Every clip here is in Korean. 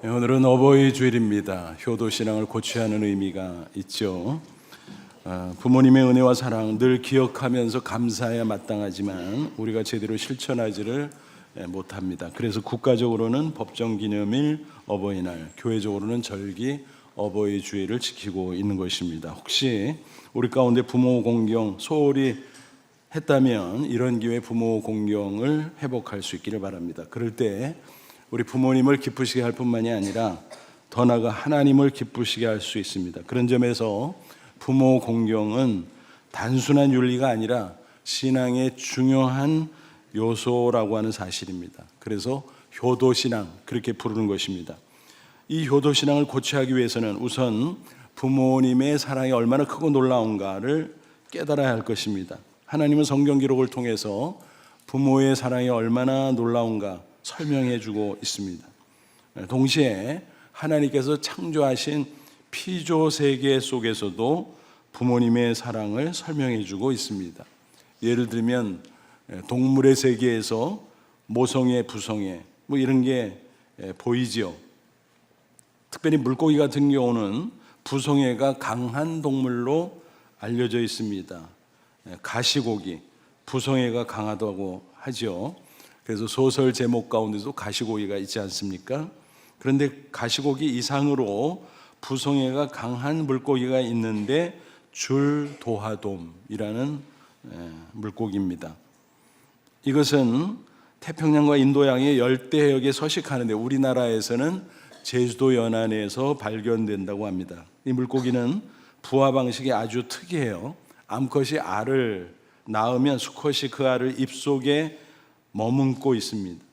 오늘은 어버이 주일입니다. 효도신앙을 고취하는 의미가 있죠. 부모님의 은혜와 사랑 늘 기억하면서 감사해야 마땅하지만 우리가 제대로 실천하지를 못합니다. 그래서 국가적으로는 법정기념일 어버이날, 교회적으로는 절기 어버이 주일을 지키고 있는 것입니다. 혹시 우리 가운데 부모 공경 소홀히 했다면 이런 기회에 부모 공경을 회복할 수 있기를 바랍니다. 그럴 때 우리 부모님을 기쁘시게 할 뿐만이 아니라 더 나아가 하나님을 기쁘시게 할 수 있습니다. 그런 점에서 부모 공경은 단순한 윤리가 아니라 신앙의 중요한 요소라고 하는 사실입니다. 그래서 효도신앙 그렇게 부르는 것입니다. 이 효도신앙을 고취하기 위해서는 우선 부모님의 사랑이 얼마나 크고 놀라운가를 깨달아야 할 것입니다. 하나님은 성경 기록을 통해서 부모의 사랑이 얼마나 놀라운가 설명해 주고 있습니다. 동시에 하나님께서 창조하신 피조 세계 속에서도 부모님의 사랑을 설명해 주고 있습니다. 예를 들면 동물의 세계에서 모성애, 부성애 뭐 이런 게 보이지요. 특별히 물고기 같은 경우는 부성애가 강한 동물로 알려져 있습니다. 가시고기, 부성애가 강하다고 하죠. 그래서 소설 제목 가운데도 가시고기가 있지 않습니까? 그런데 가시고기 이상으로 부성애가 강한 물고기가 있는데 줄도하돔이라는 물고기입니다. 이것은 태평양과 인도양의 열대해역에 서식하는데 우리나라에서는 제주도 연안에서 발견된다고 합니다. 이 물고기는 부화 방식이 아주 특이해요. 암컷이 알을 낳으면 수컷이 그 알을 입속에 머금고 있습니다.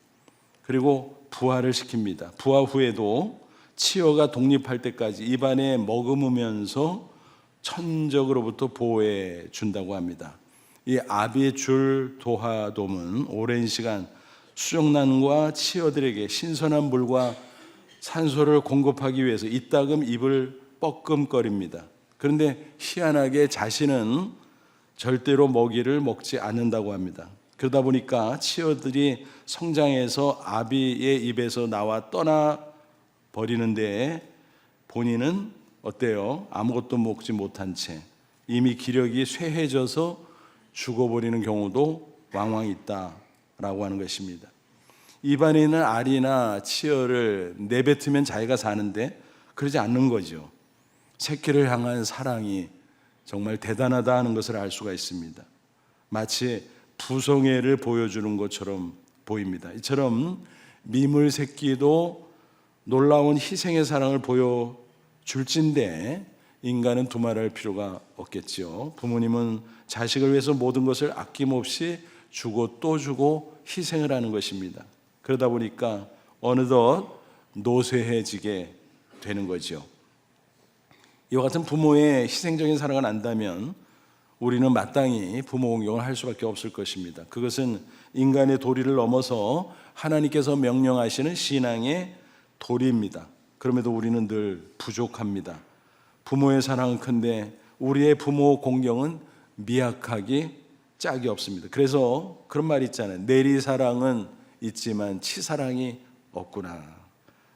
그리고 부화를 시킵니다. 부화 후에도 치어가 독립할 때까지 입안에 머금으면서 천적으로부터 보호해 준다고 합니다. 이 아비줄도하돔은 오랜 시간 수족난과 치어들에게 신선한 물과 산소를 공급하기 위해서 이따금 입을 뻐끔거립니다. 그런데 희한하게 자신은 절대로 먹이를 먹지 않는다고 합니다. 그러다 보니까 치어들이 성장해서 아비의 입에서 나와 떠나 버리는데 본인은 어때요? 아무것도 먹지 못한 채 이미 기력이 쇠해져서 죽어버리는 경우도 왕왕 있다라고 하는 것입니다. 입안에 있는 알이나 치어를 내뱉으면 자기가 사는데 그러지 않는 거죠. 새끼를 향한 사랑이 정말 대단하다 하는 것을 알 수가 있습니다. 마치 부성애를 보여주는 것처럼 보입니다. 이처럼 미물 새끼도 놀라운 희생의 사랑을 보여줄진데 인간은 두말할 필요가 없겠지요. 부모님은 자식을 위해서 모든 것을 아낌없이 주고 또 주고 희생을 하는 것입니다. 그러다 보니까 어느덧 노쇠해지게 되는 거죠. 이와 같은 부모의 희생적인 사랑을 안다면 우리는 마땅히 부모 공경을 할 수밖에 없을 것입니다. 그것은 인간의 도리를 넘어서 하나님께서 명령하시는 신앙의 도리입니다. 그럼에도 우리는 늘 부족합니다. 부모의 사랑은 큰데 우리의 부모 공경은 미약하기 짝이 없습니다. 그래서 그런 말이 있잖아요. 내리사랑은 있지만 치사랑이 없구나.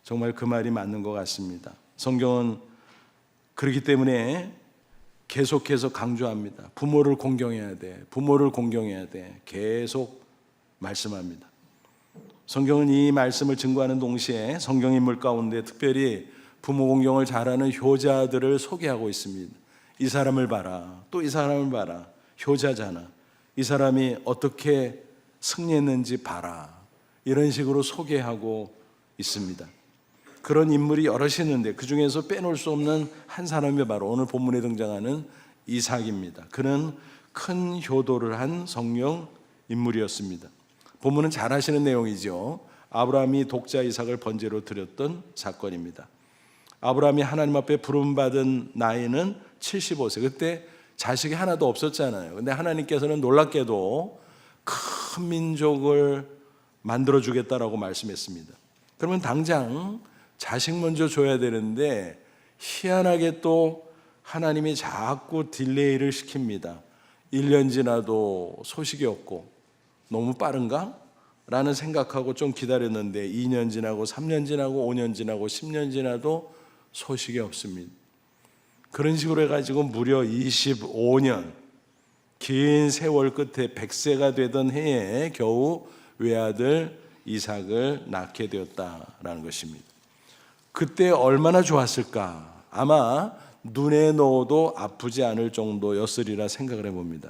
정말 그 말이 맞는 것 같습니다. 성경은 그렇기 때문에 계속해서 강조합니다. 부모를 공경해야 돼. 부모를 공경해야 돼. 계속 말씀합니다. 성경은 이 말씀을 증거하는 동시에 성경 인물 가운데 특별히 부모 공경을 잘하는 효자들을 소개하고 있습니다. 이 사람을 봐라. 또 이 사람을 봐라. 효자잖아. 이 사람이 어떻게 승리했는지 봐라. 이런 식으로 소개하고 있습니다. 그런 인물이 여럿이 있는데 그 중에서 빼놓을 수 없는 한 사람이 바로 오늘 본문에 등장하는 이삭입니다. 그는 큰 효도를 한 성령 인물이었습니다. 본문은 잘 아시는 내용이죠. 아브라함이 독자 이삭을 번제로 드렸던 사건입니다. 아브라함이 하나님 앞에 부름받은 나이는 75세. 그때 자식이 하나도 없었잖아요. 근데 하나님께서는 놀랍게도 큰 민족을 만들어주겠다라고 말씀했습니다. 그러면 당장 자식 먼저 줘야 되는데 희한하게 또 하나님이 자꾸 딜레이를 시킵니다. 1년 지나도 소식이 없고 너무 빠른가? 라는 생각하고 좀 기다렸는데 2년 지나고 3년 지나고 5년 지나고 10년 지나도 소식이 없습니다. 그런 식으로 해가지고 무려 25년 긴 세월 끝에 100세가 되던 해에 겨우 외아들 이삭을 낳게 되었다라는 것입니다. 그때 얼마나 좋았을까? 아마 눈에 넣어도 아프지 않을 정도였으리라 생각을 해봅니다.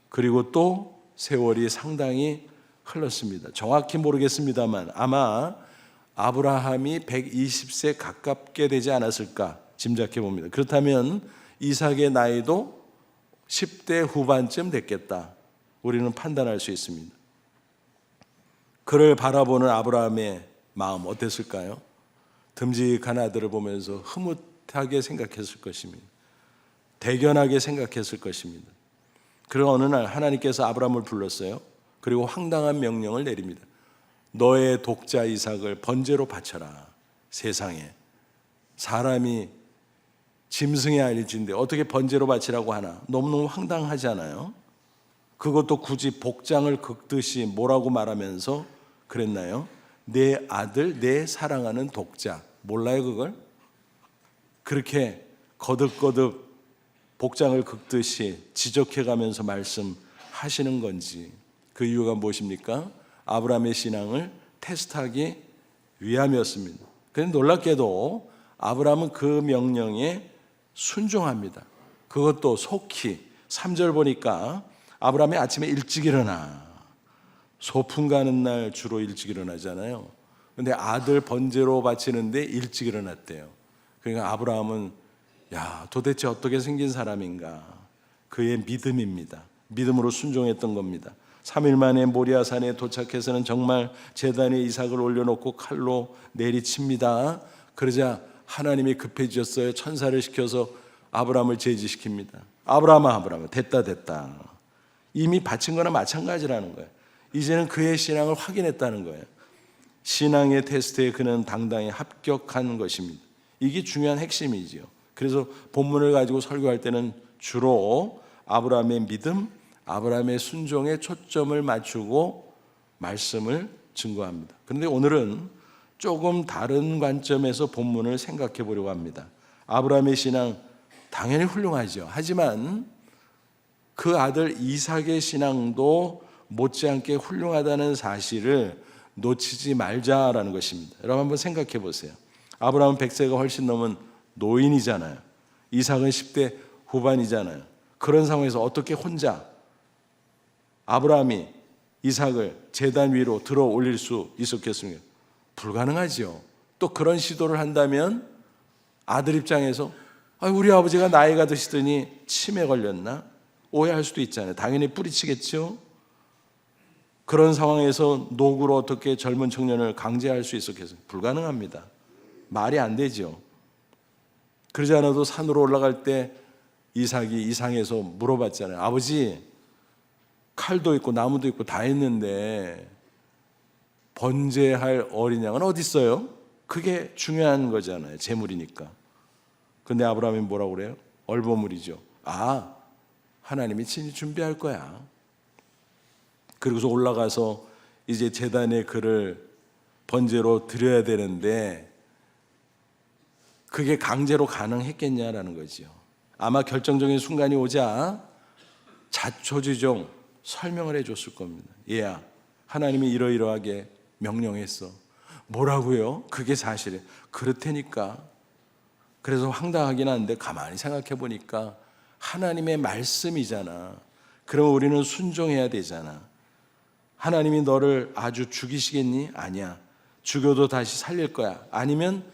그리고 또 세월이 상당히 흘렀습니다. 정확히 모르겠습니다만 아마 아브라함이 120세 가깝게 되지 않았을까 짐작해 봅니다. 그렇다면 이삭의 나이도 10대 후반쯤 됐겠다. 우리는 판단할 수 있습니다. 그를 바라보는 아브라함의 마음 어땠을까요? 듬직한 아들을 보면서 흐뭇하게 생각했을 것입니다. 대견하게 생각했을 것입니다. 그리고 어느 날 하나님께서 아브라함을 불렀어요. 그리고 황당한 명령을 내립니다. 너의 독자 이삭을 번제로 바쳐라. 세상에 사람이 짐승의 아일진데 어떻게 번제로 바치라고 하나? 너무너무 황당하잖아요. 그것도 굳이 복장을 긁듯이 뭐라고 말하면서 그랬나요? 내 아들, 내 사랑하는 독자. 몰라요 그걸? 그렇게 거듭거듭 복장을 긁듯이 지적해가면서 말씀하시는 건지, 그 이유가 무엇입니까? 아브라함의 신앙을 테스트하기 위함이었습니다. 그런데 놀랍게도 아브라함은 그 명령에 순종합니다. 그것도 속히. 3절 보니까 아브라함이 아침에 일찍 일어나. 소풍 가는 날 주로 일찍 일어나잖아요. 근데 아들 번제로 바치는데 일찍 일어났대요. 그러니까 아브라함은 도대체 어떻게 생긴 사람인가? 그의 믿음입니다. 믿음으로 순종했던 겁니다. 3일 만에 모리아산에 도착해서는 정말 제단에 이삭을 올려놓고 칼로 내리칩니다. 그러자 하나님이 급해지셨어요. 천사를 시켜서 아브라함을 제지시킵니다. 아브라함아 됐다. 이미 바친 거나 마찬가지라는 거예요. 이제는 그의 신앙을 확인했다는 거예요. 신앙의 테스트에 그는 당당히 합격한 것입니다. 이게 중요한 핵심이지요. 그래서 본문을 가지고 설교할 때는 주로 아브라함의 믿음, 아브라함의 순종에 초점을 맞추고 말씀을 증거합니다. 그런데 오늘은 조금 다른 관점에서 본문을 생각해 보려고 합니다. 아브라함의 신앙 당연히 훌륭하죠. 하지만 그 아들 이삭의 신앙도 못지않게 훌륭하다는 사실을 놓치지 말자라는 것입니다. 여러분 한번 생각해 보세요. 아브라함은 100세가 훨씬 넘은 노인이잖아요. 이삭은 10대 후반이잖아요. 그런 상황에서 어떻게 혼자 아브라함이 이삭을 제단 위로 들어 올릴 수 있었겠습니까? 불가능하죠. 또 그런 시도를 한다면 아들 입장에서 우리 아버지가 나이가 드시더니 치매 걸렸나? 오해할 수도 있잖아요. 당연히 뿌리치겠죠. 그런 상황에서 노구로 어떻게 젊은 청년을 강제할 수 있었겠어요? 불가능합니다. 말이 안 되죠. 그러지 않아도 산으로 올라갈 때 이삭이 이상해서 물어봤잖아요. 아버지, 칼도 있고 나무도 있고 다 있는데 번제할 어린 양은 어디 있어요? 그게 중요한 거잖아요. 제물이니까. 근데 아브라함이 뭐라고 그래요? 얼버무리죠. 하나님이 친히 준비할 거야. 그리고서 올라가서 이제 제단에 그를 번제로 드려야 되는데 그게 강제로 가능했겠냐라는 거죠. 아마 결정적인 순간이 오자 자초지종 설명을 해줬을 겁니다. 얘야, 하나님이 이러이러하게 명령했어. 뭐라고요? 그게 사실이에요. 그렇다니까. 그래서 황당하긴 한데 가만히 생각해 보니까 하나님의 말씀이잖아. 그럼 우리는 순종해야 되잖아. 하나님이 너를 아주 죽이시겠니? 아니야. 죽여도 다시 살릴 거야. 아니면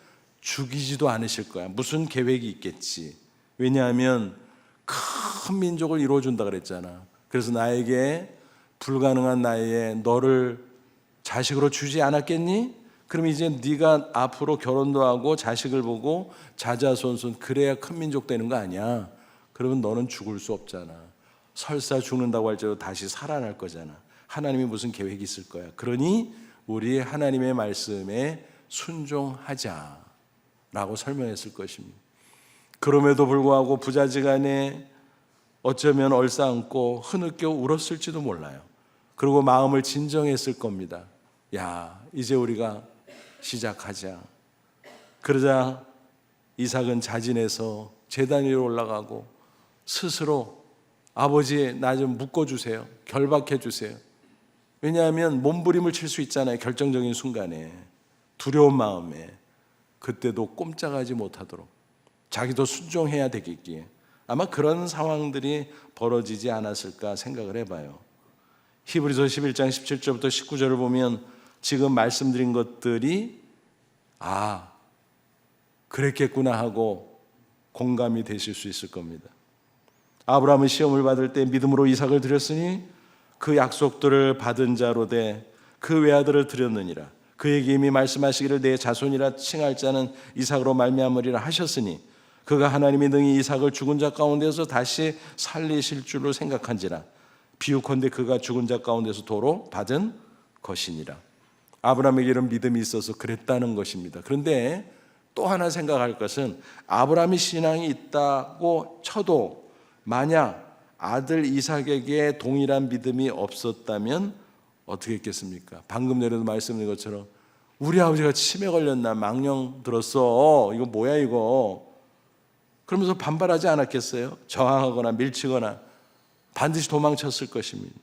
죽이지도 않으실 거야. 무슨 계획이 있겠지. 왜냐하면 큰 민족을 이루어준다 그랬잖아. 그래서 나에게 불가능한 나이에 너를 자식으로 주지 않았겠니? 그럼 이제 네가 앞으로 결혼도 하고 자식을 보고 자자손손 그래야 큰 민족 되는 거 아니야. 그러면 너는 죽을 수 없잖아. 설사 죽는다고 할지라도 다시 살아날 거잖아. 하나님이 무슨 계획이 있을 거야. 그러니 우리 하나님의 말씀에 순종하자라고 설명했을 것입니다. 그럼에도 불구하고 부자지간에 어쩌면 얼싸안고 흐느껴 울었을지도 몰라요. 그리고 마음을 진정했을 겁니다. 야, 이제 우리가 시작하자. 그러자 이삭은 자진해서 제단 위로 올라가고 스스로 아버지 나 좀 묶어주세요. 결박해 주세요. 왜냐하면 몸부림을 칠 수 있잖아요. 결정적인 순간에 두려운 마음에 그때도 꼼짝하지 못하도록 자기도 순종해야 되겠기에 아마 그런 상황들이 벌어지지 않았을까 생각을 해봐요. 히브리서 11장 17절부터 19절을 보면 지금 말씀드린 것들이 그랬겠구나 하고 공감이 되실 수 있을 겁니다. 아브라함은 시험을 받을 때 믿음으로 이삭을 드렸으니 그 약속들을 받은 자로 돼 그 외아들을 드렸느니라. 그에게 이미 말씀하시기를 내 자손이라 칭할 자는 이삭으로 말미암으리라 하셨으니 그가 하나님이 능히 이삭을 죽은 자 가운데서 다시 살리실 줄로 생각한지라. 비유컨대 그가 죽은 자 가운데서 도로 받은 것이니라. 아브라함에게 이런 믿음이 있어서 그랬다는 것입니다. 그런데 또 하나 생각할 것은 아브라함이 신앙이 있다고 쳐도 만약 아들 이삭에게 동일한 믿음이 없었다면 어떻게 했겠습니까? 방금 전에도 말씀드린 것처럼 우리 아버지가 치매 걸렸나 망령 들었어. 이거 뭐야 이거. 그러면서 반발하지 않았겠어요? 저항하거나 밀치거나 반드시 도망쳤을 것입니다.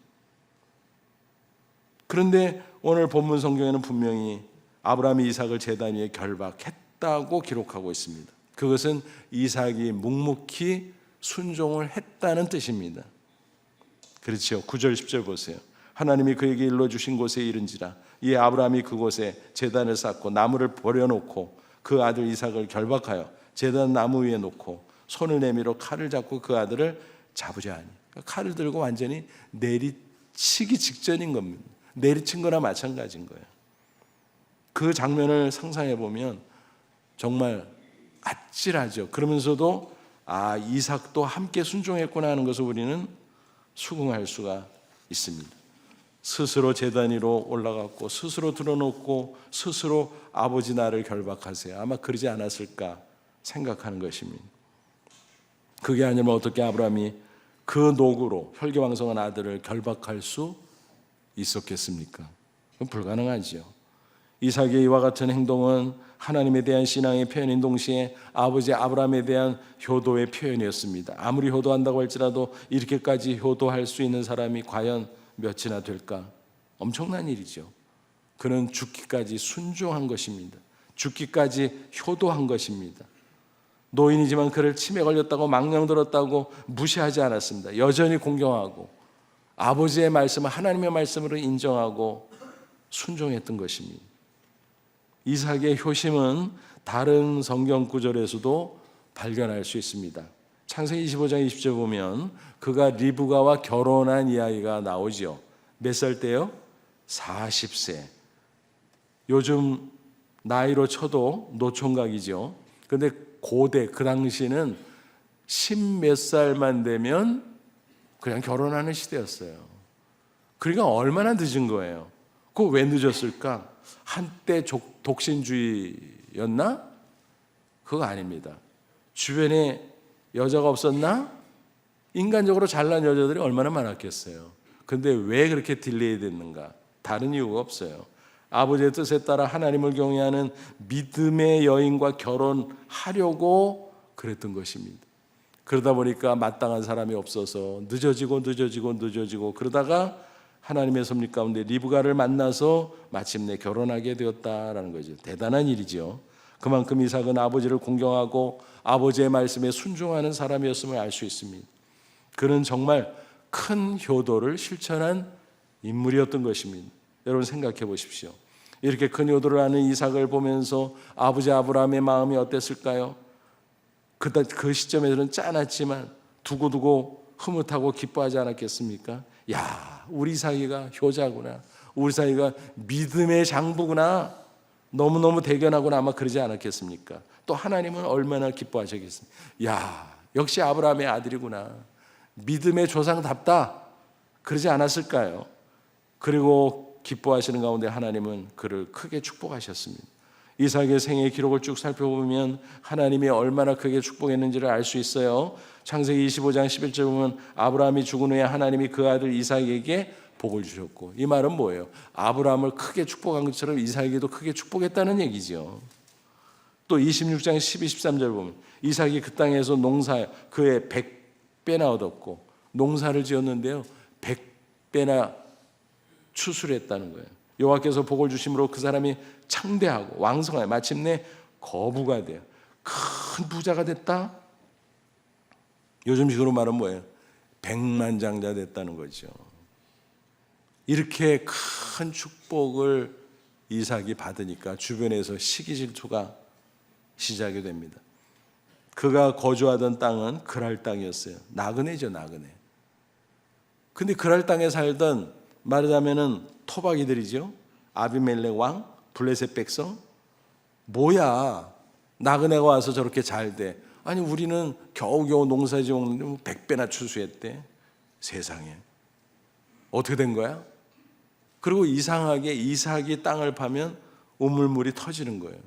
그런데 오늘 본문 성경에는 분명히 아브라함이 이삭을 제단 위에 결박했다고 기록하고 있습니다. 그것은 이삭이 묵묵히 순종을 했다는 뜻입니다. 그렇죠. 9절 10절 보세요. 하나님이 그에게 일러주신 곳에 이른지라. 이에 아브라함이 그곳에 제단을 쌓고 나무를 버려놓고 그 아들 이삭을 결박하여 제단 나무 위에 놓고 손을 내밀어 칼을 잡고 그 아들을 잡으려 하니. 그러니까 칼을 들고 완전히 내리치기 직전인 겁니다. 내리친 거나 마찬가지인 거예요. 그 장면을 상상해 보면 정말 아찔하죠. 그러면서도 이삭도 함께 순종했구나 하는 것을 우리는 수긍할 수가 있습니다. 스스로 제단 위로 올라갔고 스스로 들어놓고 스스로 아버지 나를 결박하세요. 아마 그러지 않았을까 생각하는 것입니다. 그게 아니면 어떻게 아브라함이 그 노구로 혈기왕성한 아들을 결박할 수 있었겠습니까? 그건 불가능하지요. 이삭의 이와 같은 행동은 하나님에 대한 신앙의 표현인 동시에 아버지 아브라함에 대한 효도의 표현이었습니다. 아무리 효도한다고 할지라도 이렇게까지 효도할 수 있는 사람이 과연 몇이나 될까? 엄청난 일이죠. 그는 죽기까지 순종한 것입니다. 죽기까지 효도한 것입니다. 노인이지만 그를 치매 걸렸다고 망령 들었다고 무시하지 않았습니다. 여전히 공경하고 아버지의 말씀을 하나님의 말씀으로 인정하고 순종했던 것입니다. 이삭의 효심은 다른 성경 구절에서도 발견할 수 있습니다. 창세기 25장 20절 보면 그가 리브가와 결혼한 이야기가 나오죠. 몇 살 때요? 40세. 요즘 나이로 쳐도 노총각이죠. 그런데 고대 그 당시는 10몇 살만 되면 그냥 결혼하는 시대였어요. 그러니까 얼마나 늦은 거예요. 그거 왜 늦었을까? 한때 독신주의였나? 그거 아닙니다. 주변에 여자가 없었나? 인간적으로 잘난 여자들이 얼마나 많았겠어요. 근데 왜 그렇게 딜레이 됐는가? 다른 이유가 없어요. 아버지의 뜻에 따라 하나님을 경외하는 믿음의 여인과 결혼하려고 그랬던 것입니다. 그러다 보니까 마땅한 사람이 없어서 늦어지고 그러다가 하나님의 섭리 가운데 리브가를 만나서 마침내 결혼하게 되었다라는 거죠. 대단한 일이죠. 그만큼 이삭은 아버지를 공경하고 아버지의 말씀에 순종하는 사람이었음을 알 수 있습니다. 그는 정말 큰 효도를 실천한 인물이었던 것입니다. 여러분 생각해 보십시오. 이렇게 큰 효도를 하는 이삭을 보면서 아버지 아브라함의 마음이 어땠을까요? 그 시점에서는 짠했지만 두고두고 흐뭇하고 기뻐하지 않았겠습니까? 야, 우리 이삭이가 효자구나. 우리 이삭이가 믿음의 장부구나. 너무너무 대견하구나. 아마 그러지 않았겠습니까? 또 하나님은 얼마나 기뻐하셨겠습니까? 야, 역시 아브라함의 아들이구나. 믿음의 조상답다. 그러지 않았을까요? 그리고 기뻐하시는 가운데 하나님은 그를 크게 축복하셨습니다. 이삭의 생애 기록을 쭉 살펴보면 하나님이 얼마나 크게 축복했는지를 알 수 있어요. 창세기 25장 11절 보면 아브라함이 죽은 후에 하나님이 그 아들 이삭에게 복을 주셨고, 이 말은 뭐예요? 아브라함을 크게 축복한 것처럼 이삭에게도 크게 축복했다는 얘기죠. 또 26장 12, 13절 보면 이삭이 그 땅에서 농사 그의 100배나 얻었고 농사를 지었는데요 100배나 추수했다는 거예요. 여호와께서 복을 주심으로 그 사람이 창대하고 왕성하여 마침내 거부가 돼요. 큰 부자가 됐다. 요즘식으로 말하면 뭐예요? 백만장자 됐다는 거죠. 이렇게 큰 축복을 이삭이 받으니까 주변에서 시기 질투가 시작이 됩니다. 그가 거주하던 땅은 그랄 땅이었어요. 나그네죠, 나그네. 근데 그랄 땅에 살던 말하자면은 토박이들이죠. 아비멜렉 왕, 블레셋 백성. 뭐야, 나그네가 와서 저렇게 잘 돼. 아니 우리는 겨우겨우 농사지었는데 100배나 추수했대. 세상에 어떻게 된 거야? 그리고 이상하게 이삭이 땅을 파면 우물물이 터지는 거예요.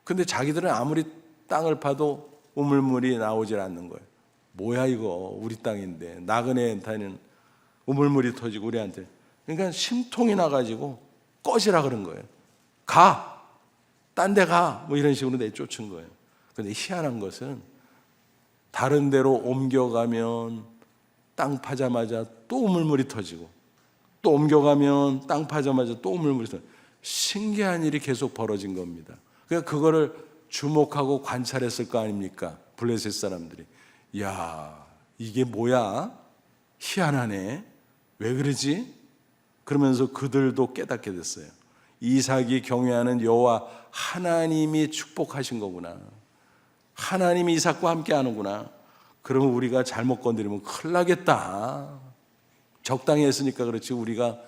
근데 자기들은 아무리 땅을 파도 우물물이 나오질 않는 거예요. 뭐야 이거, 우리 땅인데 나그네한테는 우물물이 터지고 우리한테. 그러니까 심통이 나가지고 꺼지라 그런 거예요. 가, 딴 데 가, 뭐 이런 식으로 내쫓은 거예요. 근데 희한한 것은 다른 데로 옮겨가면 땅 파자마자 또 우물물이 터지고, 또 옮겨가면 땅 파자마자 또 우물물이 터지고, 신기한 일이 계속 벌어진 겁니다. 그러니까 그거를 주목하고 관찰했을 거 아닙니까? 블레셋 사람들이. 야, 이게 뭐야? 희한하네. 왜 그러지? 그러면서 그들도 깨닫게 됐어요. 이삭이 경외하는 여호와 하나님이 축복하신 거구나. 하나님이 이삭과 함께 하는구나. 그러면 우리가 잘못 건드리면 큰일 나겠다. 적당히 했으니까 그렇지 우리가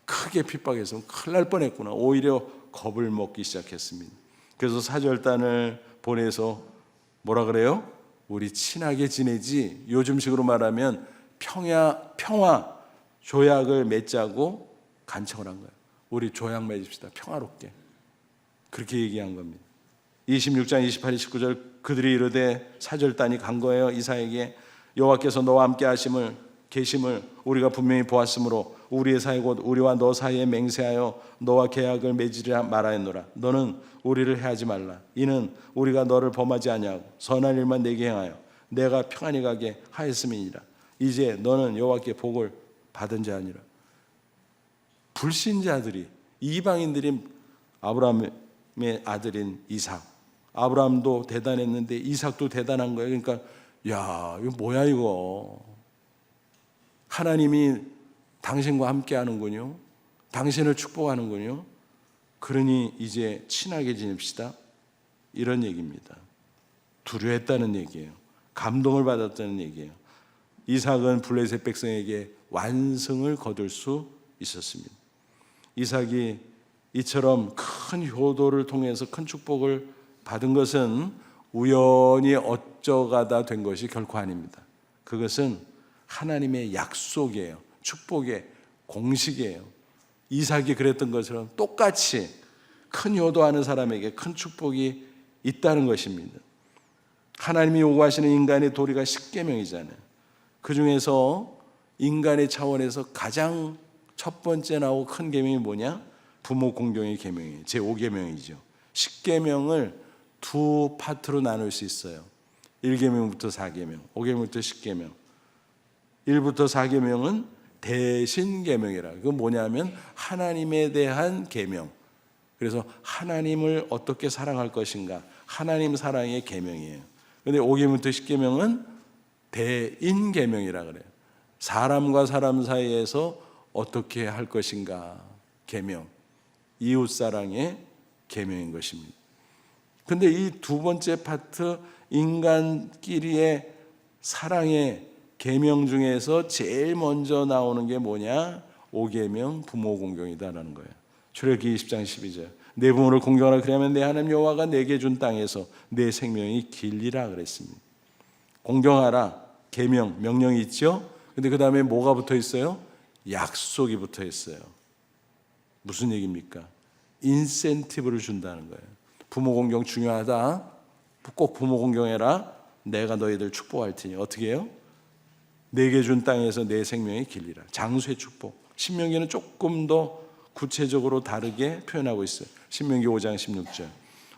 크게 핍박해서 큰일 날 뻔했구나. 오히려 겁을 먹기 시작했습니다. 그래서 사절단을 보내서 뭐라 그래요? 우리 친하게 지내지. 요즘식으로 말하면 평화 조약을 맺자고 간청을 한 거예요. 우리 조약 맺읍시다. 평화롭게. 그렇게 얘기한 겁니다. 26장 28, 29절 그들이 이르되 사절단이 간 거예요. 이삭에게 여호와께서 너와 함께 계심을 우리가 분명히 보았으므로 우리의 사이 곧 우리와 너 사이에 맹세하여 너와 계약을 맺으려 말하였노라. 너는 우리를 해하지 말라. 이는 우리가 너를 범하지 아니하고 선한 일만 내게 행하여 내가 평안히 가게 하였음이니라. 이제 너는 여호와께 복을 받은 자니라. 불신자들이, 이방인들이 아브라함의 아들인 이삭, 아브라함도 대단했는데 이삭도 대단한 거예요. 그러니까 야, 이거 뭐야 이거. 하나님이 당신과 함께 하는군요. 당신을 축복하는군요. 그러니 이제 친하게 지냅시다. 이런 얘기입니다. 두려워했다는 얘기예요. 감동을 받았다는 얘기예요. 이삭은 블레셋 백성에게 완성을 거둘 수 있었습니다. 이삭이 이처럼 큰 효도를 통해서 큰 축복을 받은 것은 우연히 어쩌가다 된 것이 결코 아닙니다. 그것은 하나님의 약속이에요. 축복의 공식이에요. 이삭이 그랬던 것처럼 똑같이 큰 효도하는 사람에게 큰 축복이 있다는 것입니다. 하나님이 요구하시는 인간의 도리가 십계명이잖아요. 그 중에서 인간의 차원에서 가장 첫 번째 나오고 큰 계명이 뭐냐? 부모 공경의 계명이에요. 제5계명이죠. 십계명을 두 파트로 나눌 수 있어요. 1계명부터 4계명, 5계명부터 10계명. 1부터 4계명은 대신계명이라. 그건 뭐냐면 하나님에 대한 계명. 그래서 하나님을 어떻게 사랑할 것인가, 하나님 사랑의 계명이에요. 그런데 5계명부터 10계명은 대인계명이라 그래요. 사람과 사람 사이에서 어떻게 할 것인가 계명, 이웃사랑의 계명인 것입니다. 근데 이 두 번째 파트 인간끼리의 사랑의 계명 중에서 제일 먼저 나오는 게 뭐냐? 5계명 부모 공경이다라는 거예요. 출애굽기 20장 12절 내 부모를 공경하라 그러면 내 하나님 여호와가 내게 준 땅에서 내 생명이 길리라 그랬습니다. 공경하라 계명 명령이 있죠. 근데 그 다음에 뭐가 붙어 있어요? 약속이 붙어 있어요. 무슨 얘기입니까? 인센티브를 준다는 거예요. 부모 공경 중요하다. 꼭 부모 공경해라. 내가 너희들 축복할 테니 어떻게 해요? 내게 준 땅에서 내 생명이 길리라. 장수의 축복, 신명기는 조금 더 구체적으로 다르게 표현하고 있어요. 신명기 5장 16절.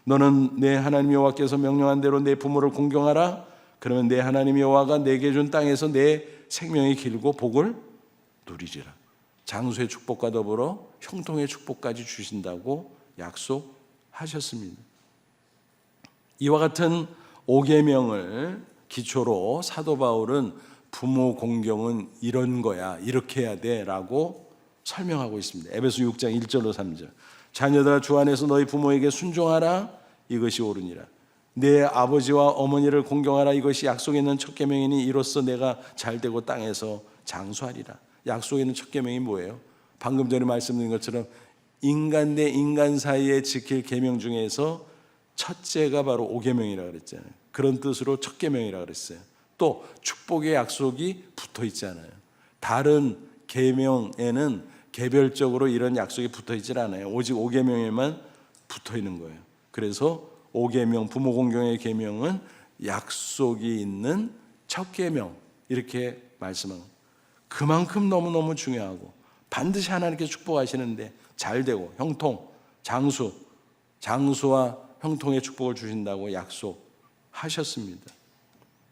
너는 내 하나님 여호와께서 명령한 대로 내 부모를 공경하라. 그러면 내 하나님 여호와가 내게 준 땅에서 내 생명이 길고 복을 누리리라. 장수의 축복과 더불어 형통의 축복까지 주신다고 약속하셨습니다. 이와 같은 5계명을 기초로 사도 바울은 부모 공경은 이런 거야, 이렇게 해야 돼라고 설명하고 있습니다. 에베소 6장 1절로 3절. 자녀들아 주 안에서 너희 부모에게 순종하라. 이것이 옳으니라. 내 아버지와 어머니를 공경하라. 이것이 약속에 있는 첫 계명이니 이로써 내가 잘되고 땅에서 장수하리라. 약속에 있는 첫 계명이 뭐예요? 방금 전에 말씀드린 것처럼 인간 대 인간 사이에 지킬 계명 중에서 첫째가 바로 5계명이라고 그랬잖아요. 그런 뜻으로 첫 계명이라고 그랬어요. 또 축복의 약속이 붙어 있잖아요. 다른 계명에는 개별적으로 이런 약속이 붙어 있질 않아요. 오직 5계명에만 붙어 있는 거예요. 그래서 5계명, 부모 공경의 계명은 약속이 있는 첫 계명 이렇게 말씀하고, 그만큼 너무너무 중요하고 반드시 하나님께 축복하시는데 잘되고 형통, 장수와 형통의 축복을 주신다고 약속하셨습니다.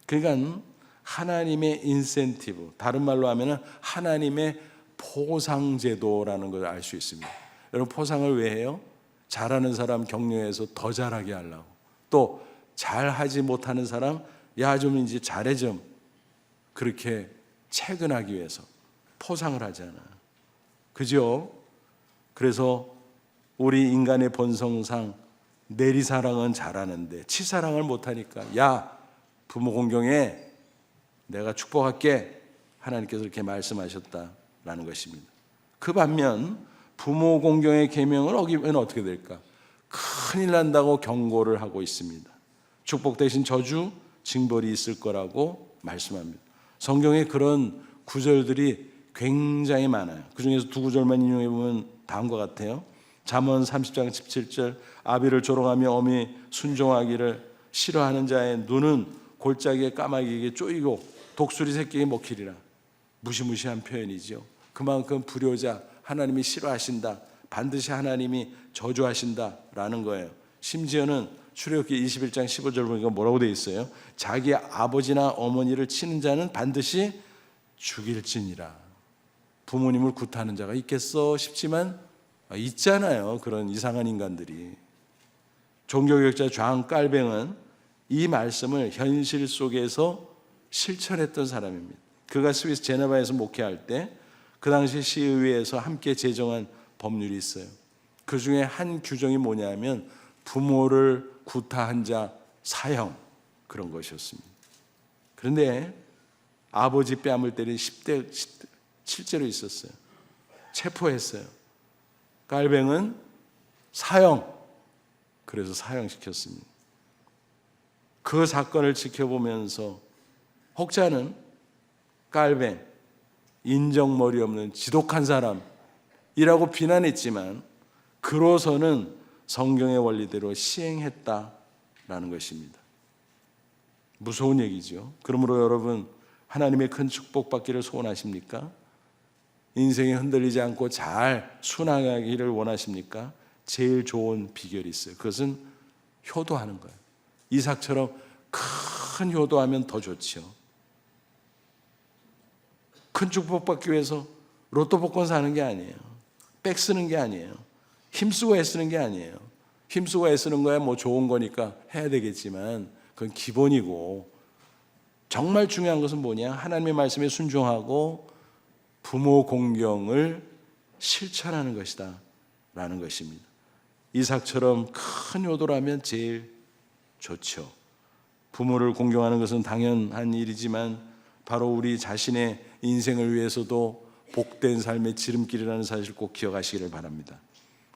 그러니까 하나님의 인센티브, 다른 말로 하면 하나님의 포상제도라는 걸 알 수 있습니다. 여러분, 포상을 왜 해요? 잘하는 사람 격려해서 더 잘하게 하려고, 또 잘하지 못하는 사람 야 좀 이제 잘해 좀 그렇게 채근하기 위해서 포상을 하잖아. 그죠? 그래서 우리 인간의 본성상 내리사랑은 잘하는데 치사랑을 못하니까 야 부모 공경해, 내가 축복할게, 하나님께서 이렇게 말씀하셨다라는 것입니다. 그 반면 부모 공경의 계명을 어기면 어떻게 될까? 큰일 난다고 경고를 하고 있습니다. 축복 대신 저주, 징벌이 있을 거라고 말씀합니다. 성경에 그런 구절들이 굉장히 많아요. 그중에서 두 구절만 인용해 보면 다음과 같아요. 잠언 30장 17절. 아비를 조롱하며 어미 순종하기를 싫어하는 자의 눈은 골짜기에 까마귀에게 쪼이고 독수리 새끼에게 먹히리라. 무시무시한 표현이죠. 그만큼 불효자, 하나님이 싫어하신다, 반드시 하나님이 저주하신다라는 거예요. 심지어는 출애굽기 21장 15절 보니까 뭐라고 되어 있어요? 자기 아버지나 어머니를 치는 자는 반드시 죽일지니라. 부모님을 굿하는 자가 있겠어 싶지만 있잖아요. 그런 이상한 인간들이. 종교개혁자 존 깔뱅은 이 말씀을 현실 속에서 실천했던 사람입니다. 그가 스위스 제네바에서 목회할 때 그 당시 시의회에서 함께 제정한 법률이 있어요. 그 중에 한 규정이 뭐냐면 부모를 구타한 자 사형, 그런 것이었습니다. 그런데 아버지 뺨을 때린 10대 실제로 있었어요. 체포했어요. 깔뱅은 사형, 그래서 사형시켰습니다. 그 사건을 지켜보면서 혹자는 깔뱅, 인정머리 없는 지독한 사람이라고 비난했지만 그로서는 성경의 원리대로 시행했다라는 것입니다. 무서운 얘기죠. 그러므로 여러분, 하나님의 큰 축복 받기를 소원하십니까? 인생이 흔들리지 않고 잘 순항하기를 원하십니까? 제일 좋은 비결이 있어요. 그것은 효도하는 거예요. 이삭처럼 큰 효도하면 더 좋죠. 큰 축복 받기 위해서 로또 복권 사는 게 아니에요. 백 쓰는 게 아니에요. 힘쓰고 애쓰는 게 아니에요. 힘쓰고 애쓰는 거야 뭐 좋은 거니까 해야 되겠지만 그건 기본이고, 정말 중요한 것은 뭐냐? 하나님의 말씀에 순종하고 부모 공경을 실천하는 것이다 라는 것입니다. 이삭처럼 큰 효도라면 제일 좋죠. 부모를 공경하는 것은 당연한 일이지만 바로 우리 자신의 인생을 위해서도 복된 삶의 지름길이라는 사실을 꼭 기억하시기를 바랍니다.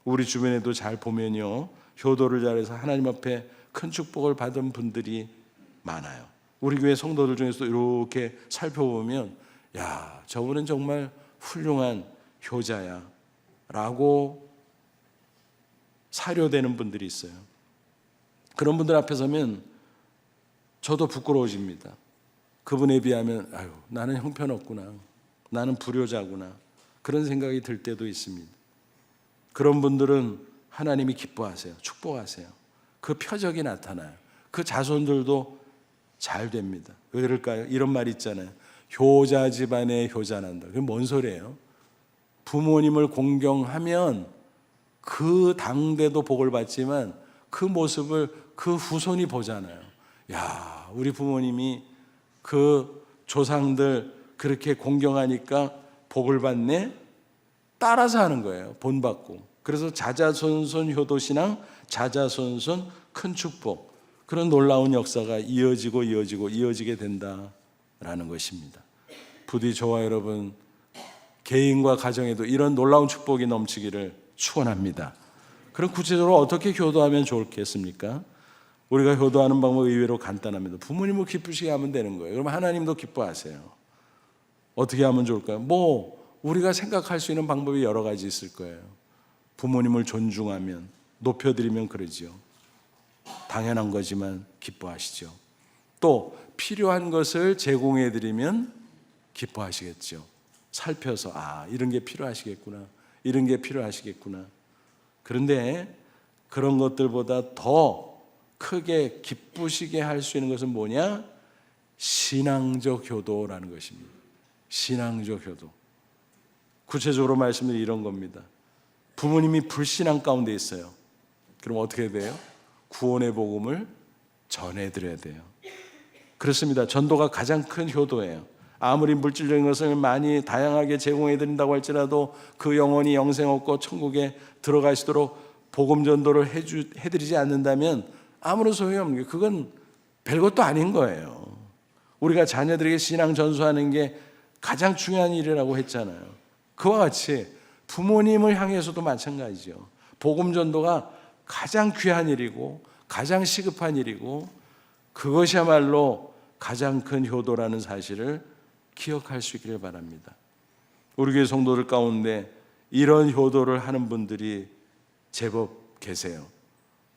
우리 주변에도 잘 보면요, 효도를 잘해서 하나님 앞에 큰 축복을 받은 분들이 많아요. 우리 교회 성도들 중에서도 이렇게 살펴보면 야, 저분은 정말 훌륭한 효자야 라고 사료되는 분들이 있어요. 그런 분들 앞에 서면 저도 부끄러워집니다. 그분에 비하면 아유, 나는 형편없구나, 나는 불효자구나, 그런 생각이 들 때도 있습니다. 그런 분들은 하나님이 기뻐하세요. 축복하세요. 그 표적이 나타나요. 그 자손들도 잘 됩니다. 왜 그럴까요? 이런 말 있잖아요. 효자 집안에 효자 난다. 그게 뭔 소리예요? 부모님을 공경하면 그 당대도 복을 받지만 그 모습을 그 후손이 보잖아요. 야, 우리 부모님이 그 조상들 그렇게 공경하니까 복을 받네? 따라서 하는 거예요. 본받고. 그래서 자자손손 효도신앙, 자자손손 큰 축복. 그런 놀라운 역사가 이어지게 된다라는 것입니다. 부디 저와 여러분 개인과 가정에도 이런 놀라운 축복이 넘치기를 축원합니다. 그럼 구체적으로 어떻게 효도하면 좋겠습니까? 우리가 효도하는 방법은 의외로 간단합니다. 부모님을 기쁘시게 하면 되는 거예요. 그러면 하나님도 기뻐하세요. 어떻게 하면 좋을까요? 우리가 생각할 수 있는 방법이 여러 가지 있을 거예요. 부모님을 존중하면, 높여드리면 그러지요. 당연한 거지만 기뻐하시죠. 또 필요한 것을 제공해드리면 기뻐하시겠죠. 살펴서 이런 게 필요하시겠구나. 이런 게 필요하시겠구나. 그런데 그런 것들보다 더 크게 기쁘시게 할 수 있는 것은 뭐냐? 신앙적 효도라는 것입니다. 신앙적 효도. 구체적으로 말씀드리면 이런 겁니다. 부모님이 불신앙 가운데 있어요. 그럼 어떻게 돼요? 구원의 복음을 전해드려야 돼요. 그렇습니다. 전도가 가장 큰 효도예요. 아무리 물질적인 것을 많이 다양하게 제공해드린다고 할지라도 그 영혼이 영생 얻고 천국에 들어가시도록 복음 전도를 해드리지 않는다면 아무런 소용이 없는 게 그건 별것도 아닌 거예요. 우리가 자녀들에게 신앙 전수하는 게 가장 중요한 일이라고 했잖아요. 그와 같이 부모님을 향해서도 마찬가지죠. 복음 전도가 가장 귀한 일이고 가장 시급한 일이고 그것이야말로 가장 큰 효도라는 사실을 기억할 수 있기를 바랍니다. 우리 교회 성도들 가운데 이런 효도를 하는 분들이 제법 계세요.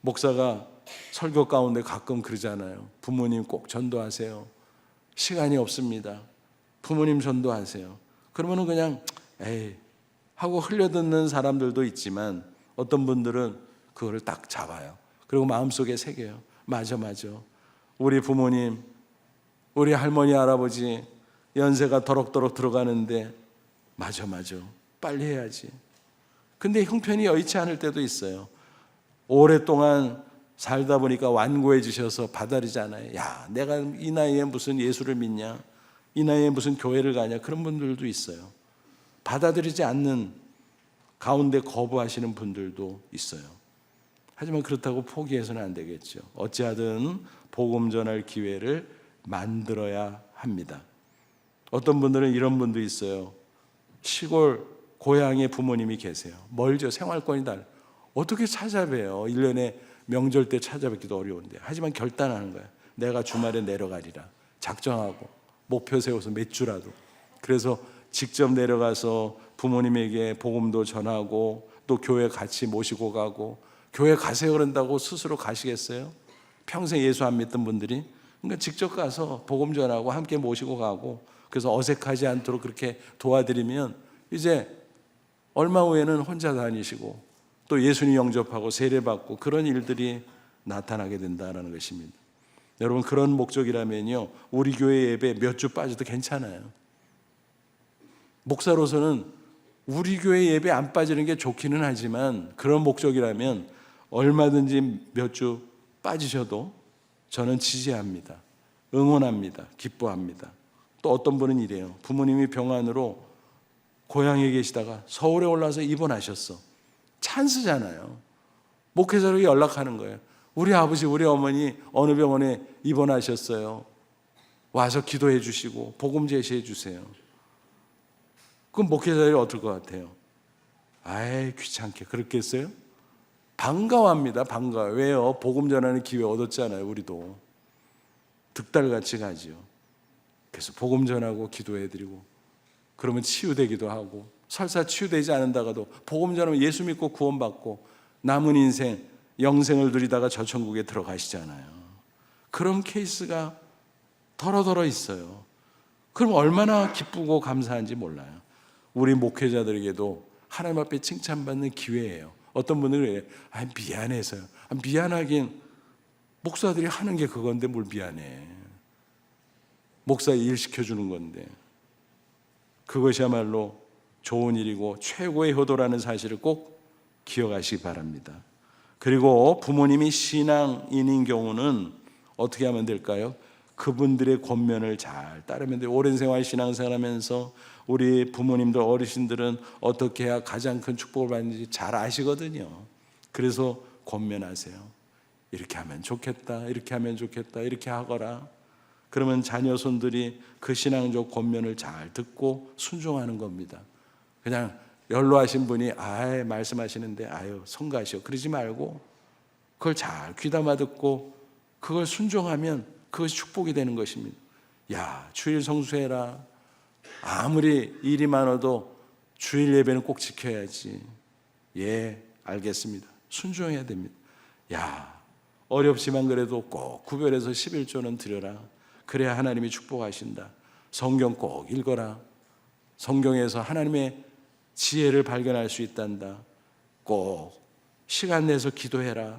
목사가 설교 가운데 가끔 그러잖아요. 부모님 꼭 전도하세요. 시간이 없습니다. 부모님 전도하세요. 그러면은 그냥 에이 하고 흘려듣는 사람들도 있지만 어떤 분들은 그거를 딱 잡아요. 그리고 마음속에 새겨요. 맞아. 우리 부모님, 우리 할머니, 할아버지 연세가 더럭더럭 들어가는데 맞아. 빨리 해야지. 근데 형편이 여의치 않을 때도 있어요. 오랫동안 살다 보니까 완고해지셔서 받아들이잖아요. 야, 내가 이 나이에 무슨 예수를 믿냐? 이 나이에 무슨 교회를 가냐? 그런 분들도 있어요. 받아들이지 않는 가운데 거부하시는 분들도 있어요. 하지만 그렇다고 포기해서는 안 되겠죠. 어찌하든 복음 전할 기회를 만들어야 합니다. 어떤 분들은 이런 분도 있어요. 시골 고향에 부모님이 계세요. 멀죠. 생활권이 달라요. 어떻게 찾아뵈요? 1년에 명절 때 찾아뵙기도 어려운데. 하지만 결단하는 거예요. 내가 주말에 내려가리라. 작정하고 목표 세워서 몇 주라도. 그래서 직접 내려가서 부모님에게 복음도 전하고 또 교회 같이 모시고 가고 교회 가세요 그런다고 스스로 가시겠어요? 평생 예수 안 믿던 분들이. 그러니까 직접 가서 복음 전하고 함께 모시고 가고 그래서 어색하지 않도록 그렇게 도와드리면 이제 얼마 후에는 혼자 다니시고 또 예수님 영접하고 세례받고 그런 일들이 나타나게 된다는 것입니다. 여러분 그런 목적이라면요 우리 교회 예배 몇 주 빠져도 괜찮아요. 목사로서는 우리 교회 예배 안 빠지는 게 좋기는 하지만 그런 목적이라면 얼마든지 몇 주 빠지셔도 저는 지지합니다. 응원합니다. 기뻐합니다. 또 어떤 분은 이래요. 부모님이 병환으로 고향에 계시다가 서울에 올라와서 입원하셨어. 찬스잖아요. 목회자로 연락하는 거예요. 우리 아버지, 우리 어머니 어느 병원에 입원하셨어요. 와서 기도해 주시고 복음 제시해 주세요. 그럼 목회자들이 어떨 것 같아요? 아이 귀찮게 그렇겠어요? 반가워합니다. 반가워요. 왜요? 복음 전하는 기회 얻었잖아요. 우리도 득달같이 가지요. 그래서 복음 전하고 기도해드리고 그러면 치유되기도 하고 설사 치유되지 않는다가도 복음 전하면 예수 믿고 구원받고 남은 인생 영생을 누리다가 저 천국에 들어가시잖아요. 그런 케이스가 더러더러 있어요. 그럼 얼마나 기쁘고 감사한지 몰라요. 우리 목회자들에게도 하나님 앞에 칭찬받는 기회예요. 어떤 분들은 그래요. 미안해서요. 미안하긴 목사들이 하는 게 그건데 뭘 미안해. 목사 일 시켜주는 건데. 그것이야말로 좋은 일이고 최고의 효도라는 사실을 꼭 기억하시기 바랍니다. 그리고 부모님이 신앙인인 경우는 어떻게 하면 될까요? 그분들의 권면을 잘 따르면 돼요. 오랜 생활 신앙생활하면서 우리 부모님들, 어르신들은 어떻게 해야 가장 큰 축복을 받는지 잘 아시거든요. 그래서 권면하세요. 이렇게 하면 좋겠다, 이렇게 하면 좋겠다, 이렇게 하거라. 그러면 자녀 손들이 그 신앙적 권면을 잘 듣고 순종하는 겁니다. 그냥 연로하신 분이 말씀하시는데 성가시오 그러지 말고 그걸 잘 귀담아 듣고 그걸 순종하면 그것이 축복이 되는 것입니다. 주일 성수해라. 아무리 일이 많아도 주일 예배는 꼭 지켜야지. 알겠습니다. 순종해야 됩니다. 어렵지만 그래도 꼭 구별해서 11조는 드려라. 그래야 하나님이 축복하신다. 성경 꼭 읽어라. 성경에서 하나님의 지혜를 발견할 수 있단다. 꼭 시간 내서 기도해라.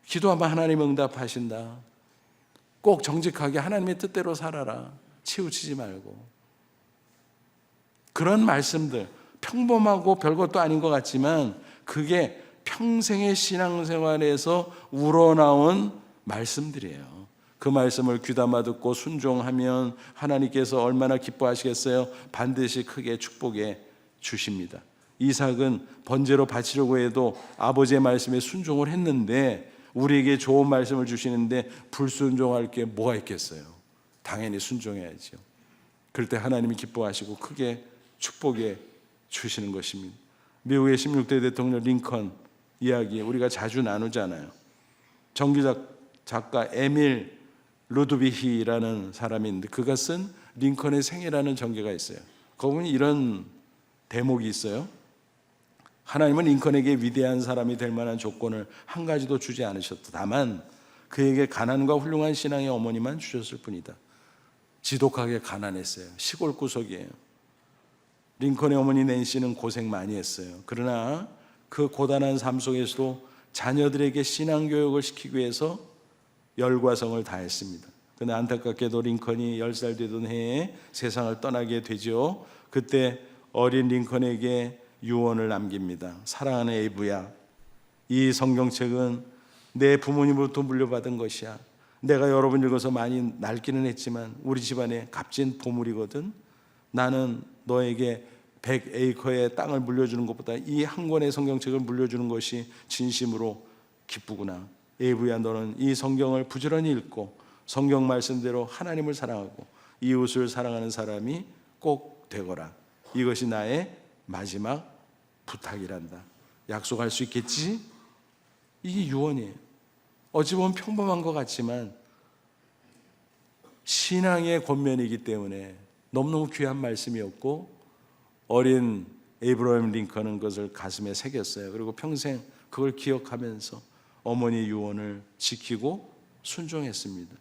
기도하면 하나님 응답하신다. 꼭 정직하게 하나님의 뜻대로 살아라. 치우치지 말고. 그런 말씀들, 평범하고 별것도 아닌 것 같지만 그게 평생의 신앙생활에서 우러나온 말씀들이에요. 그 말씀을 귀담아 듣고 순종하면 하나님께서 얼마나 기뻐하시겠어요? 반드시 크게 축복해 주십니다. 이삭은 번제로 바치려고 해도 아버지의 말씀에 순종을 했는데 우리에게 좋은 말씀을 주시는데 불순종할 게 뭐가 있겠어요? 당연히 순종해야죠. 그럴 때 하나님이 기뻐하시고 크게 축복해 주시는 것입니다. 미국의 16대 대통령 링컨 이야기 우리가 자주 나누잖아요. 정기작 작가 에밀 루드비히라는 사람이 있는데 그가 쓴 링컨의 생애라는 전개가 있어요. 거기 이런 대목이 있어요. 하나님은 링컨에게 위대한 사람이 될 만한 조건을 한 가지도 주지 않으셨다. 다만 그에게 가난과 훌륭한 신앙의 어머니만 주셨을 뿐이다. 지독하게 가난했어요. 시골 구석이에요. 링컨의 어머니 낸시는 고생 많이 했어요. 그러나 그 고단한 삶 속에서도 자녀들에게 신앙교육을 시키기 위해서 열과성을 다했습니다. 그런데 안타깝게도 링컨이 10살 되던 해에 세상을 떠나게 되죠. 그때 어린 링컨에게 유언을 남깁니다. 사랑하는 에이브야, 이 성경책은 내 부모님으로부터 물려받은 것이야. 내가 여러 번 읽어서 많이 낡기는 했지만 우리 집안의 값진 보물이거든. 나는 너에게 100에이커의 땅을 물려주는 것보다 이 한 권의 성경책을 물려주는 것이 진심으로 기쁘구나. 에이브야, 너는 이 성경을 부지런히 읽고 성경 말씀대로 하나님을 사랑하고 이웃을 사랑하는 사람이 꼭 되거라. 이것이 나의 마지막 부탁이란다. 약속할 수 있겠지? 이게 유언이에요. 어찌 보면 평범한 것 같지만 신앙의 권면이기 때문에 너무너무 귀한 말씀이었고 어린 에이브러임 링컨은 그것을 가슴에 새겼어요. 그리고 평생 그걸 기억하면서 어머니 유언을 지키고 순종했습니다.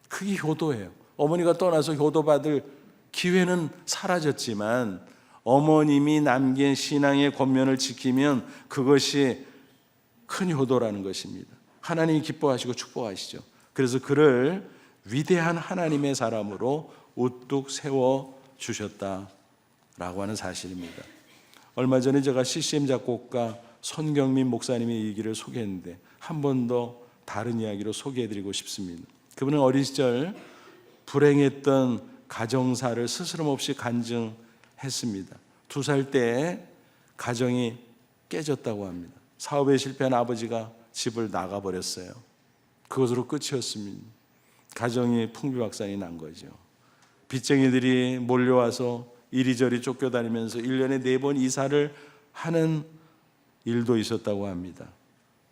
그게 효도예요. 어머니가 떠나서 효도받을 기회는 사라졌지만 어머님이 남긴 신앙의 권면을 지키면 그것이 큰 효도라는 것입니다. 하나님이 기뻐하시고 축복하시죠. 그래서 그를 위대한 하나님의 사람으로 우뚝 세워주셨다라고 하는 사실입니다. 얼마 전에 제가 CCM 작곡가 손경민 목사님의 얘기를 소개했는데 한 번 더 다른 이야기로 소개해드리고 싶습니다. 그분은 어린 시절 불행했던 가정사를 스스럼없이 간증했습니다. 2살 때 가정이 깨졌다고 합니다. 사업에 실패한 아버지가 집을 나가버렸어요. 그것으로 끝이었습니다. 가정이 풍비박산이 난 거죠. 빚쟁이들이 몰려와서 이리저리 쫓겨다니면서 1년에 4번 이사를 하는 일도 있었다고 합니다.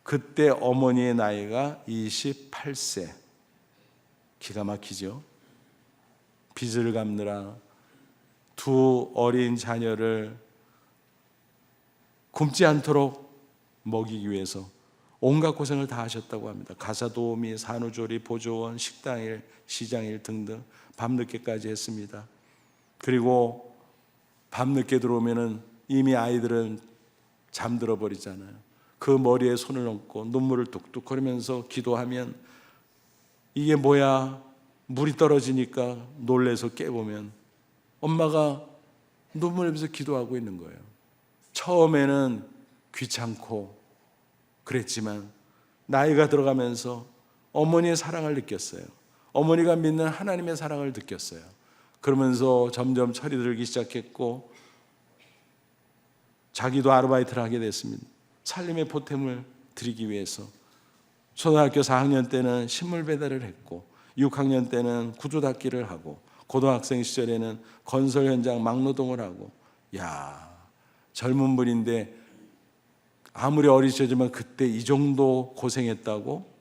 그때 어머니의 나이가 28세. 기가 막히죠. 빚을 갚느라 두 어린 자녀를 굶지 않도록 먹이기 위해서 온갖 고생을 다 하셨다고 합니다. 가사도우미, 산후조리, 보조원, 식당일, 시장일 등등 밤늦게까지 했습니다. 그리고 밤늦게 들어오면은 이미 아이들은 잠들어 버리잖아요. 그 머리에 손을 얹고 눈물을 뚝뚝 거리면서 기도하면 이게 뭐야? 물이 떨어지니까 놀래서 깨보면 엄마가 눈물 흘리면서 기도하고 있는 거예요. 처음에는 귀찮고 그랬지만 나이가 들어가면서 어머니의 사랑을 느꼈어요. 어머니가 믿는 하나님의 사랑을 느꼈어요. 그러면서 점점 철이 들기 시작했고 자기도 아르바이트를 하게 됐습니다. 살림의 보탬을 드리기 위해서 초등학교 4학년 때는 식물 배달을 했고 6학년 때는 구두 닦기를 하고 고등학생 시절에는 건설 현장 막노동을 하고 젊은 분인데 아무리 어리시지만 그때 이 정도 고생했다고?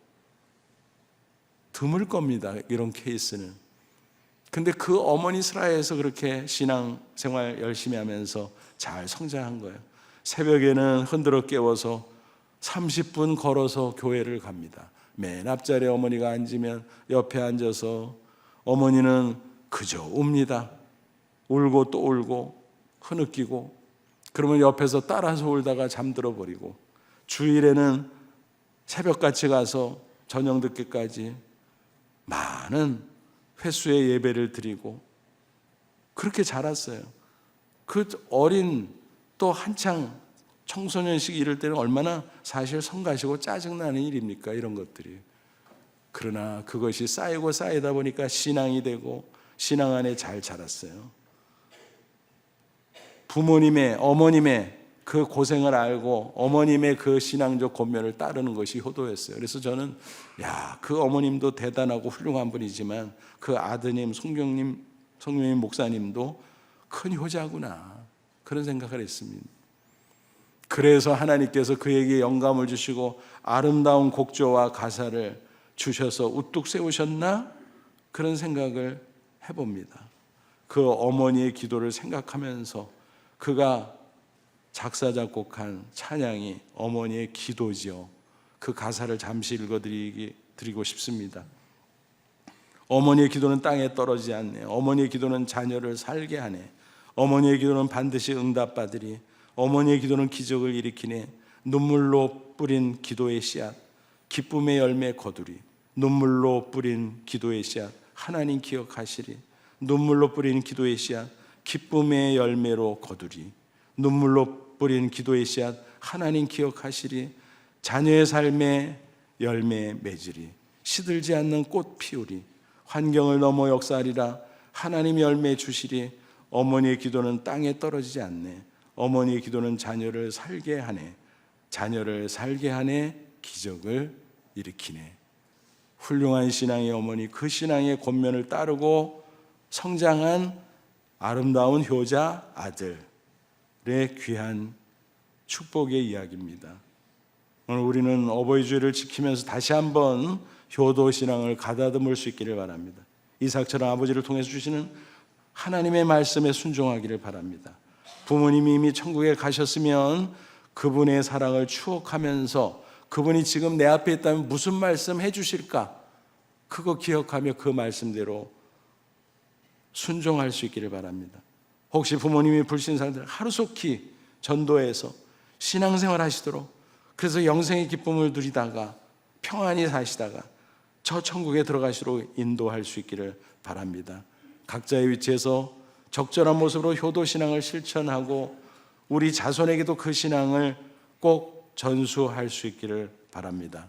드물 겁니다. 이런 케이스는. 근데 그 어머니 슬하에서 그렇게 신앙생활 열심히 하면서 잘 성장한 거예요. 새벽에는 흔들어 깨워서 30분 걸어서 교회를 갑니다. 맨 앞자리에 어머니가 앉으면 옆에 앉아서 어머니는 그저 웁니다. 울고 또 울고 흐느끼고 그러면 옆에서 따라서 울다가 잠들어 버리고 주일에는 새벽같이 가서 저녁 늦게까지 많은 횟수의 예배를 드리고 그렇게 자랐어요. 그 어린 또 한창 청소년식 이럴 때는 얼마나 사실 성가시고 짜증나는 일입니까? 이런 것들이. 그러나 그것이 쌓이고 쌓이다 보니까 신앙이 되고 신앙 안에 잘 자랐어요. 부모님의 어머님의 그 고생을 알고 어머님의 그 신앙적 권면을 따르는 것이 효도였어요. 그래서 저는 그 어머님도 대단하고 훌륭한 분이지만 그 아드님 송경님 목사님도 큰 효자구나 그런 생각을 했습니다. 그래서 하나님께서 그에게 영감을 주시고 아름다운 곡조와 가사를 주셔서 우뚝 세우셨나? 그런 생각을 해봅니다. 그 어머니의 기도를 생각하면서 그가 작사 작곡한 찬양이 어머니의 기도지요. 그 가사를 잠시 읽어드리고 싶습니다. 어머니의 기도는 땅에 떨어지지 않네. 어머니의 기도는 자녀를 살게 하네. 어머니의 기도는 반드시 응답받으리. 어머니의 기도는 기적을 일으키네. 눈물로 뿌린 기도의 씨앗, 기쁨의 열매 거두리. 눈물로 뿌린 기도의 씨앗, 하나님 기억하시리. 눈물로 뿌린 기도의 씨앗, 기쁨의 열매로 거두리. 눈물로 뿌린 기도의 씨앗, 하나님 기억하시리. 자녀의 삶에 열매 맺으리. 시들지 않는 꽃 피우리. 환경을 넘어 역사하리라. 하나님 열매 주시리. 어머니의 기도는 땅에 떨어지지 않네. 어머니의 기도는 자녀를 살게 하네. 자녀를 살게 하네. 기적을 일으키네. 훌륭한 신앙의 어머니, 그 신앙의 권면을 따르고 성장한 아름다운 효자 아들의 귀한 축복의 이야기입니다. 오늘 우리는 어버이 주일을 지키면서 다시 한번 효도 신앙을 가다듬을 수 있기를 바랍니다. 이삭처럼 아버지를 통해서 주시는 하나님의 말씀에 순종하기를 바랍니다. 부모님이 이미 천국에 가셨으면 그분의 사랑을 추억하면서 그분이 지금 내 앞에 있다면 무슨 말씀 해주실까? 그거 기억하며 그 말씀대로 순종할 수 있기를 바랍니다. 혹시 부모님이 불신자들 하루속히 전도해서 신앙생활 하시도록, 그래서 영생의 기쁨을 누리다가 평안히 사시다가 저 천국에 들어가시도록 인도할 수 있기를 바랍니다. 각자의 위치에서 적절한 모습으로 효도신앙을 실천하고 우리 자손에게도 그 신앙을 꼭 전수할 수 있기를 바랍니다.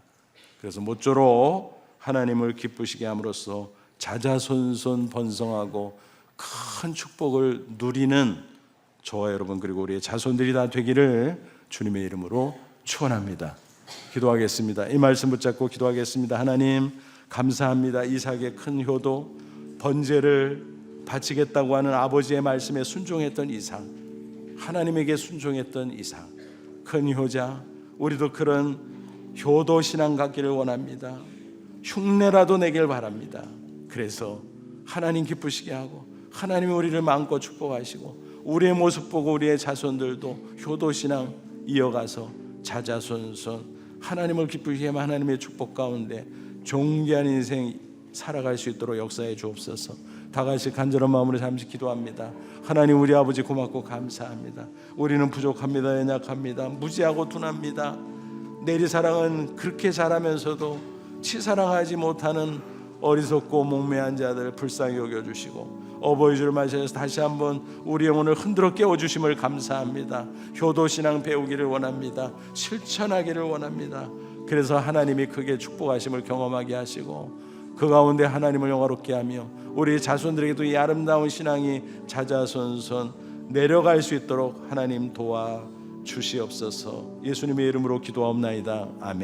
그래서 모쪼록 하나님을 기쁘시게 함으로써 자자손손 번성하고 큰 축복을 누리는 저와 여러분 그리고 우리의 자손들이 다 되기를 주님의 이름으로 축원합니다. 기도하겠습니다. 이 말씀 붙잡고 기도하겠습니다. 하나님 감사합니다. 이삭의 큰 효도, 번제를 바치겠다고 하는 아버지의 말씀에 순종했던 이삭, 하나님에게 순종했던 이삭, 큰 효자, 우리도 그런 효도 신앙 갖기를 원합니다. 흉내라도 내길 바랍니다. 그래서 하나님 기쁘시게 하고 하나님이 우리를 마음껏 축복하시고 우리의 모습 보고 우리의 자손들도 효도 신앙 이어가서 자자손손 하나님을 기쁘시게 하면 하나님의 축복 가운데 존귀한 인생 살아갈 수 있도록 역사해 주옵소서. 다 같이 간절한 마음으로 잠시 기도합니다. 하나님, 우리 아버지 고맙고 감사합니다. 우리는 부족합니다. 연약합니다. 무지하고 둔합니다. 내리사랑은 그렇게 잘하면서도 치사랑하지 못하는 어리석고 목매한 자들 불쌍히 여겨주시고, 어버이 주를 맞이해서 다시 한번 우리 영혼을 흔들어 깨워주심을 감사합니다. 효도신앙 배우기를 원합니다. 실천하기를 원합니다. 그래서 하나님이 크게 축복하심을 경험하게 하시고, 그 가운데 하나님을 영화롭게 하며 우리 자손들에게도 이 아름다운 신앙이 자자손손 내려갈 수 있도록 하나님 도와주시옵소서. 예수님의 이름으로 기도하옵나이다. 아멘.